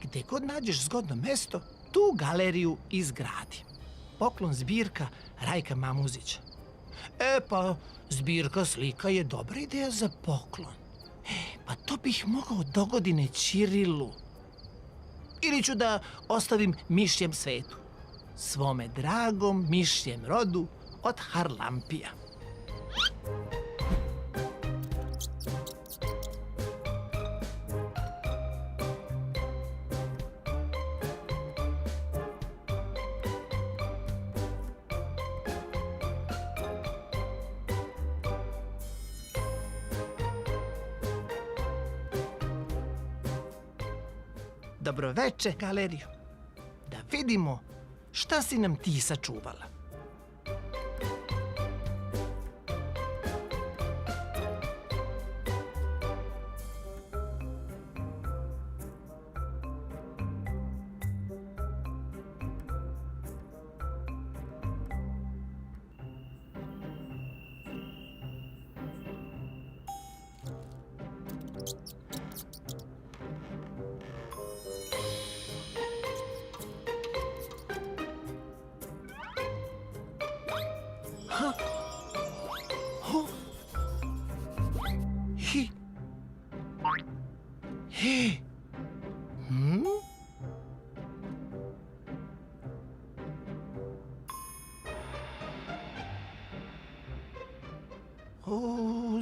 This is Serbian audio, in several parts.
Gde god nađeš zgodno mesto, tu galeriju izgradi. Poklon zbirka Rajka Mamuzića. Pa zbirka slika je dobra ideja za poklon. Pa to bih mogao dogodine Ćirilu. Ili ću da ostavim mišjem svetu. Svome dragom mišjem rodu od Harlampija. Dobroveče, galerijo. Da vidimo šta si nam ti sačuvala.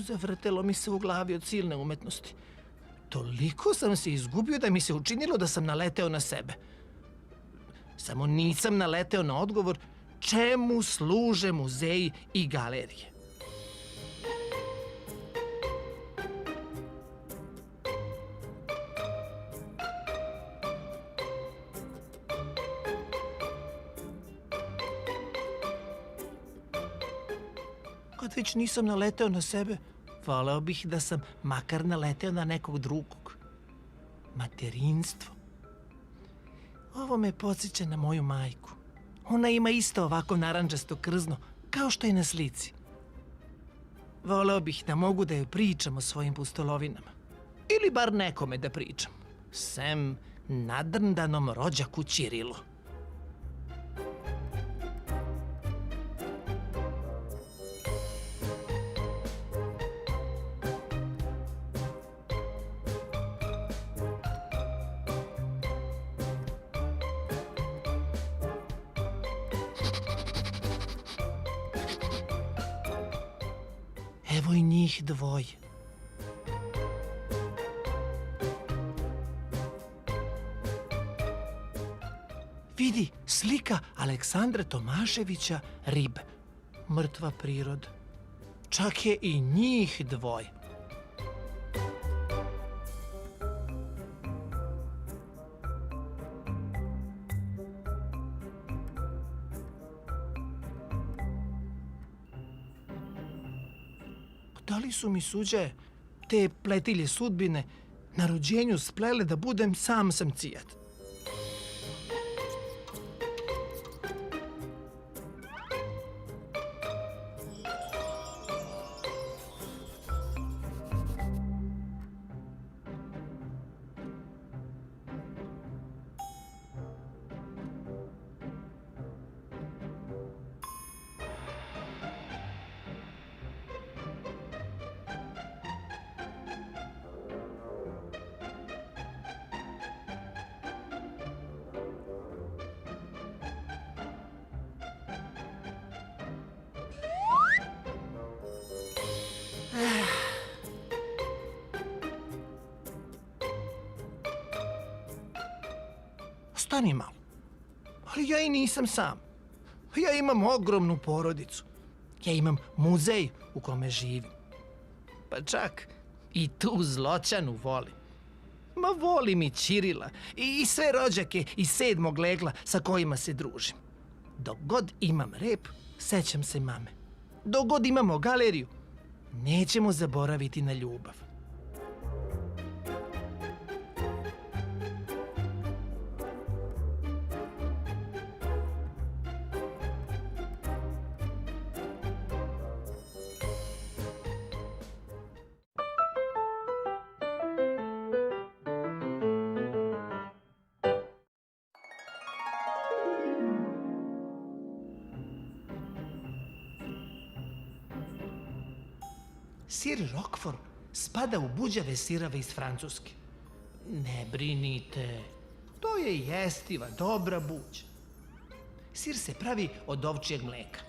Zavrtelo mi se u glavi od silne umetnosti. Toliko sam se izgubio da mi se učinilo da sam naleteo na sebe. Samo nisam naleteo na odgovor čemu služe muzeji i galerije. Kad već nisam naleteo na sebe, voleo bih da sam makar naleteo na nekog drugog. Materinstvo. Ovo me podsjeća na moju majku. Ona ima isto ovako narandžasto krzno, kao što je na slici. Voleo bih da mogu da joj pričam o svojim pustolovinama. Ili bar nekome da pričam. Sem nadrndanom rođaku Ćirilu. Evo i njih dvoje. Vidi, slika Aleksandra Tomaševića Ribe. Mrtva priroda. Čak je i njih dvoje. Da li su mi suđe, te pletilje sudbine, na rođenju splele da budem sam samcijat? Stani malo. Ali ja i nisam sam. Ja imam ogromnu porodicu. Ja imam muzej u kome živim. Pa čak i tu zloćanu volim. Ma volim i Ćirila i sve rođake iz 7. legla sa kojima se družim. Dok god imam rep, sećam se mame. Dok god imamo galeriju, nećemo zaboraviti na ljubav. Sir Roquefort spada u buđave sirave iz Francuske. Ne brinite, to je jestiva, dobra buđa. Sir se pravi od ovčjeg mleka,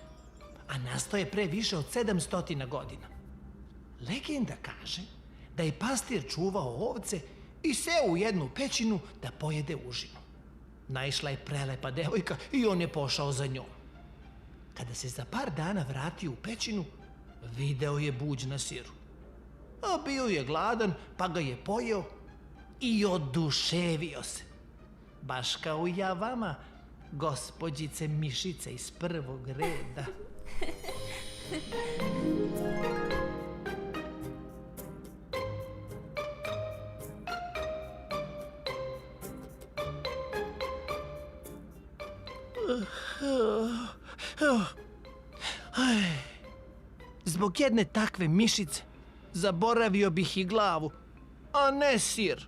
a nastao je pre više od 700 godina. Legenda kaže da je pastir čuvao ovce i seo u jednu pećinu da pojede užinu. Naišla je prelepa devojka i on je pošao za njom. Kada se za par dana vratio u pećinu, video je buđ na siru. A bio je gladan, pa ga je pojeo i oduševio se. Baš kao i ja vama, gospođice mišice iz prvog reda. Zbog jedne takve mišice zaboravio bih i glavu, a ne sir.